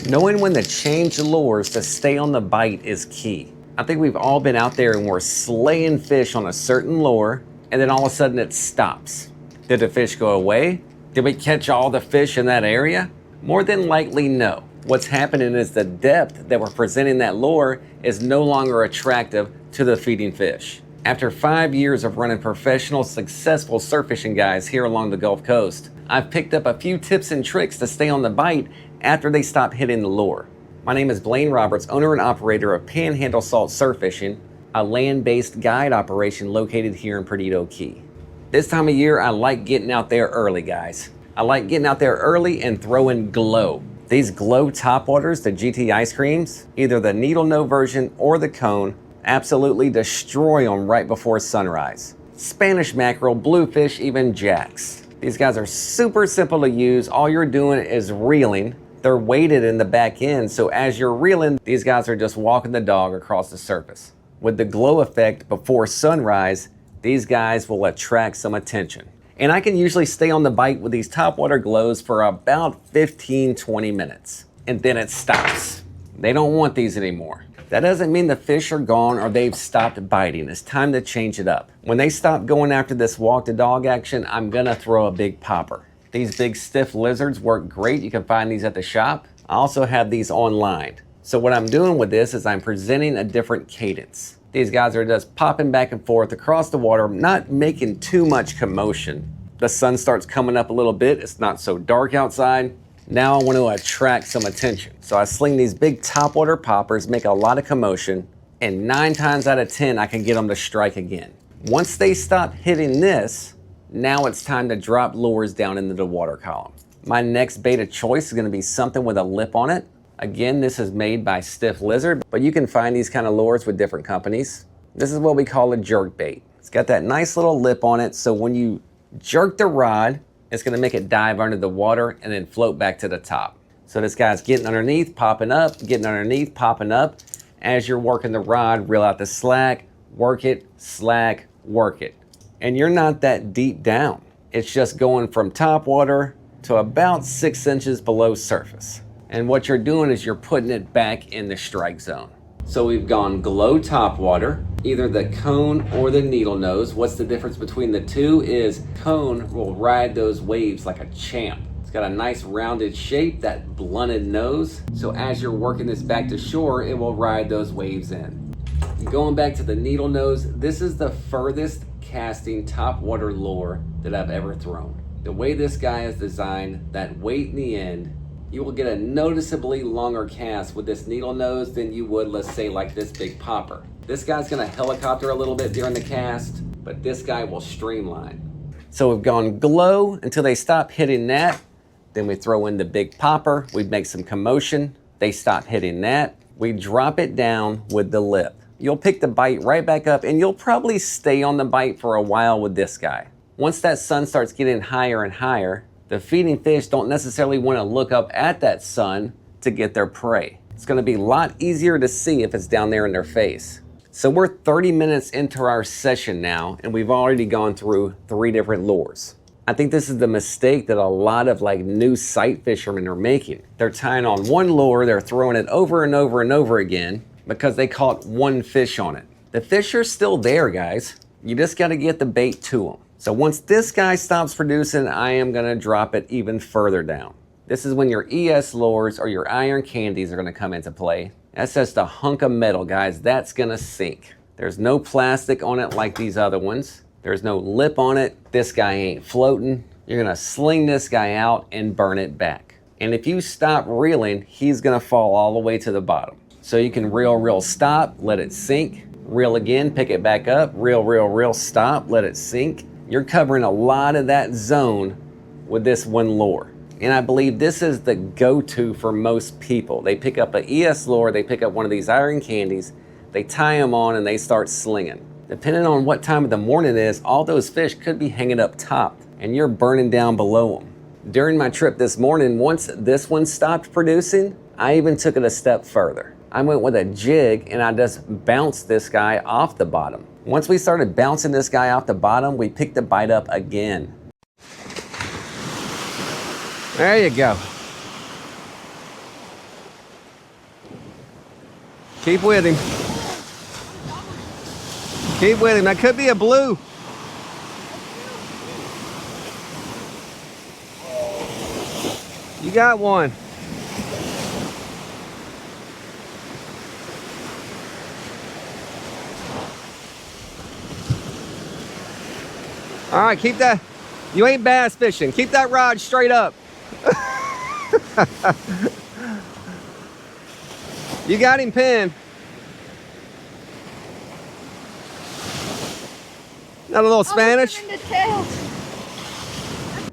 Knowing when to change lures to stay on the bite is key. I think we've all been out there and we're slaying fish on a certain lure, and then all of a sudden it stops. Did the fish go away? Did we catch all the fish in that area? More than likely, no. What's happening is the depth that we're presenting that lure is no longer attractive to the feeding fish. After 5 years of running professional, successful surf fishing guys here along the Gulf Coast, I've picked up a few tips and tricks to stay on the bite after they stop hitting the lure. My name is Blaine Roberts, owner and operator of Panhandle Salt Surf Fishing, a land-based guide operation located here in Perdido Key. This time of year, I like getting out there early, guys. I like getting out there early and throwing Glow. These Glow topwaters, the GT ice creams, either the needle nose version or the cone, absolutely destroy them right before sunrise. Spanish mackerel, bluefish, even jacks. These guys are super simple to use. All you're doing is reeling. They're weighted in the back end, so as you're reeling, these guys are just walking the dog across the surface. With the Glow effect before sunrise, these guys will attract some attention. And I can usually stay on the bite with these topwater Glows for about 15-20 minutes. And then it stops. They don't want these anymore. That doesn't mean the fish are gone or they've stopped biting. It's time to change it up. When they stop going after this walk the dog action, I'm gonna throw a big popper. These big stiff lizards work great. You can find these at the shop. I also have these online. So what I'm doing with this is I'm presenting a different cadence. These guys are just popping back and forth across the water, not making too much commotion. The sun starts coming up a little bit. It's not so dark outside. Now I want to attract some attention. So I sling these big topwater poppers, make a lot of commotion, and 9 times out of 10, I can get them to strike again. Once they stop hitting this, now it's time to drop lures down into the water column. My next bait of choice is going to be something with a lip on it. Again, this is made by Stiff Lizard, but you can find these kind of lures with different companies. This is what we call a jerk bait. It's got that nice little lip on it, so when you jerk the rod, it's gonna make it dive under the water and then float back to the top. So this guy's getting underneath, popping up, getting underneath, popping up. As you're working the rod, reel out the slack, work it, slack, work it. And you're not that deep down. It's just going from top water to about 6 inches below surface. And what you're doing is you're putting it back in the strike zone. So we've gone Glow topwater, either the cone or the needle nose. What's the difference between the two is cone will ride those waves like a champ. It's got a nice rounded shape, that blunted nose. So as you're working this back to shore, it will ride those waves in. Going back to the needle nose, this is the furthest casting topwater lure that I've ever thrown. The way this guy is designed, that weight in the end, you will get a noticeably longer cast with this needle nose than you would, let's say, like this big popper. This guy's gonna helicopter a little bit during the cast, but this guy will streamline. So we've gone Glow until they stop hitting that. Then we throw in the big popper. We make some commotion. They stop hitting that. We drop it down with the lip. You'll pick the bite right back up and you'll probably stay on the bite for a while with this guy. Once that sun starts getting higher and higher, the feeding fish don't necessarily want to look up at that sun to get their prey. It's going to be a lot easier to see if it's down there in their face. So we're 30 minutes into our session now, and we've already gone through 3 different lures. I think this is the mistake that a lot of new sight fishermen are making. They're tying on one lure, they're throwing it over and over and over again because they caught one fish on it. The fish are still there, guys. You just got to get the bait to them. So once this guy stops producing, I am gonna drop it even further down. This is when your ES lures or your iron candies are gonna come into play. That's just a hunk of metal, guys. That's gonna sink. There's no plastic on it like these other ones. There's no lip on it. This guy ain't floating. You're gonna sling this guy out and burn it back. And if you stop reeling, he's gonna fall all the way to the bottom. So you can reel, stop, let it sink, reel again, pick it back up, reel, stop, let it sink. You're covering a lot of that zone with this one lure. And I believe this is the go-to for most people. They pick up an ES lure, they pick up one of these iron candies, they tie them on and they start slinging. Depending on what time of the morning it is, all those fish could be hanging up top and you're burning down below them. During my trip this morning, once this one stopped producing, I even took it a step further. I went with a jig and I just bounced this guy off the bottom. Once we started bouncing this guy off the bottom, we picked the bite up again. There you go. Keep with him. Keep with him. That could be a blue. You got one. All right, keep that. You ain't bass fishing. Keep that rod straight up. You got him pinned. Not a little Spanish?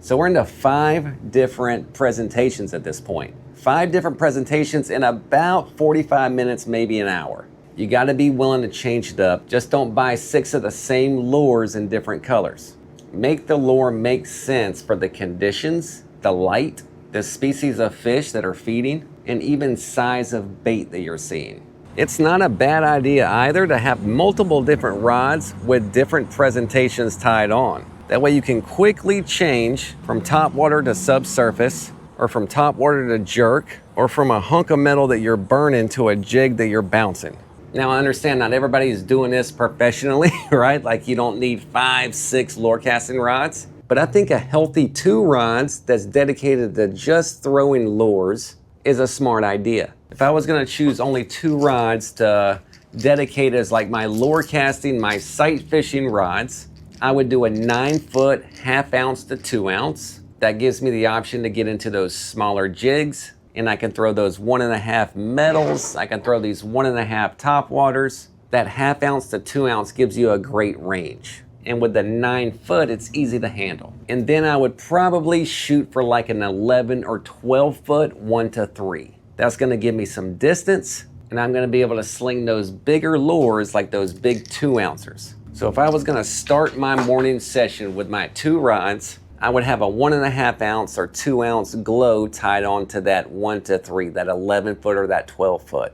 So we're into 5 different presentations at this point. 5 different presentations in about 45 minutes, maybe an hour. You gotta be willing to change it up. Just don't buy 6 of the same lures in different colors. Make the lure make sense for the conditions, the light, the species of fish that are feeding, and even size of bait that you're seeing. It's not a bad idea either to have multiple different rods with different presentations tied on. That way you can quickly change from top water to subsurface, or from top water to jerk, or from a hunk of metal that you're burning to a jig that you're bouncing. Now I understand not everybody is doing this professionally, right? Like you don't need 5, 6 lure casting rods. But I think a healthy 2 rods that's dedicated to just throwing lures is a smart idea. If I was gonna choose only 2 rods to dedicate as like my lure casting, my sight fishing rods, I would do a 9-foot, 1/2 ounce to 2 ounce. That gives me the option to get into those smaller jigs, and I can throw those 1.5 metals. I can throw these 1.5 top waters. That 1/2 ounce to 2 ounce gives you a great range. And with the 9-foot, it's easy to handle. And then I would probably shoot for like an 11 or 12 foot 1 to 3. That's gonna give me some distance, and I'm gonna be able to sling those bigger lures like those big 2 ouncers. So if I was gonna start my morning session with my 2 rods, I would have a 1.5 ounce or 2 ounce glow tied on to that 1 to 3, that 11 foot or that 12 foot.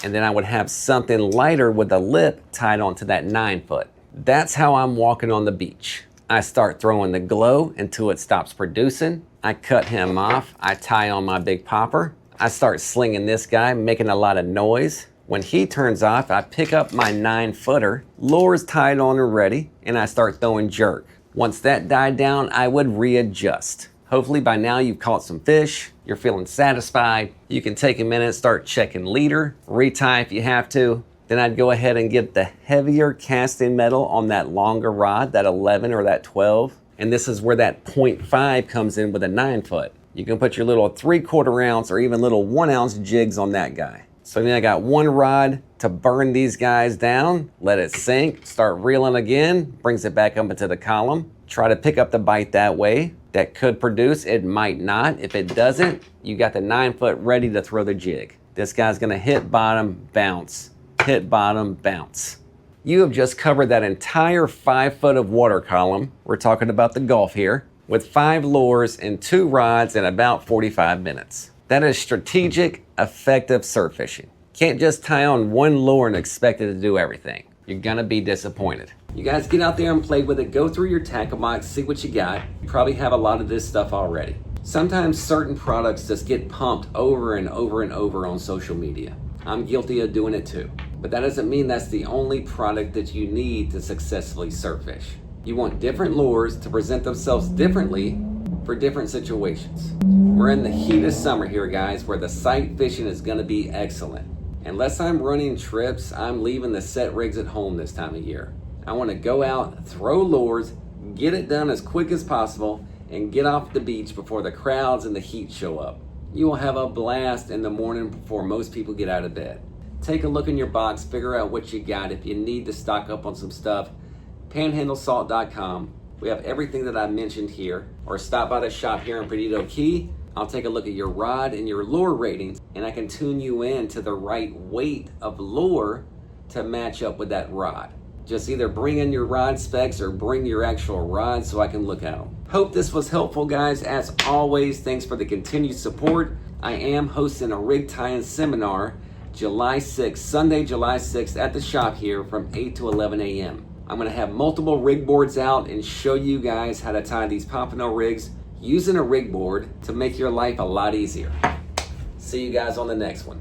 And then I would have something lighter with a lip tied onto that 9 foot. That's how I'm walking on the beach. I start throwing the glow until it stops producing. I cut him off. I tie on my big popper. I start slinging this guy, making a lot of noise. When he turns off, I pick up my 9-footer, lure's tied on and ready, and I start throwing jerk. Once that died down, I would readjust. Hopefully by now you've caught some fish, you're feeling satisfied. You can take a minute, start checking leader, retie if you have to. Then I'd go ahead and get the heavier casting metal on that longer rod, that 11 or that 12. And this is where that 0.5 comes in with a 9-foot. You can put your little 3/4 ounce or even little 1 ounce jigs on that guy. So then I got 1 rod to burn these guys down, let it sink, start reeling again, brings it back up into the column. Try to pick up the bite that way. That could produce, it might not. If it doesn't, you got the 9-foot ready to throw the jig. This guy's gonna hit bottom, bounce. Hit bottom, bounce. You have just covered that entire 5 foot of water column. We're talking about the Gulf here, with 5 lures and 2 rods in about 45 minutes. That is strategic, effective surf fishing. Can't just tie on 1 lure and expect it to do everything. You're gonna be disappointed. You guys get out there and play with it. Go through your tackle box, see what you got. You probably have a lot of this stuff already. Sometimes certain products just get pumped over and over and over on social media. I'm guilty of doing it too. But that doesn't mean that's the only product that you need to successfully surf fish. You want different lures to present themselves differently for different situations. We're in the heat of summer here, guys, where the sight fishing is gonna be excellent. Unless I'm running trips, I'm leaving the set rigs at home this time of year. I wanna go out, throw lures, get it done as quick as possible, and get off the beach before the crowds and the heat show up. You will have a blast in the morning before most people get out of bed. Take a look in your box, figure out what you got. If you need to stock up on some stuff, panhandlesalt.com. We have everything that I mentioned here. Or stop by the shop here in Perdido Key. I'll take a look at your rod and your lure ratings, and I can tune you in to the right weight of lure to match up with that rod. Just either bring in your rod specs or bring your actual rod so I can look at them. Hope this was helpful, guys. As always, thanks for the continued support. I am hosting a rig tie-in seminar July 6th, Sunday, July 6th at the shop here from 8 to 11 a.m. I'm gonna have multiple rig boards out and show you guys how to tie these Pompano rigs using a rig board to make your life a lot easier. See you guys on the next one.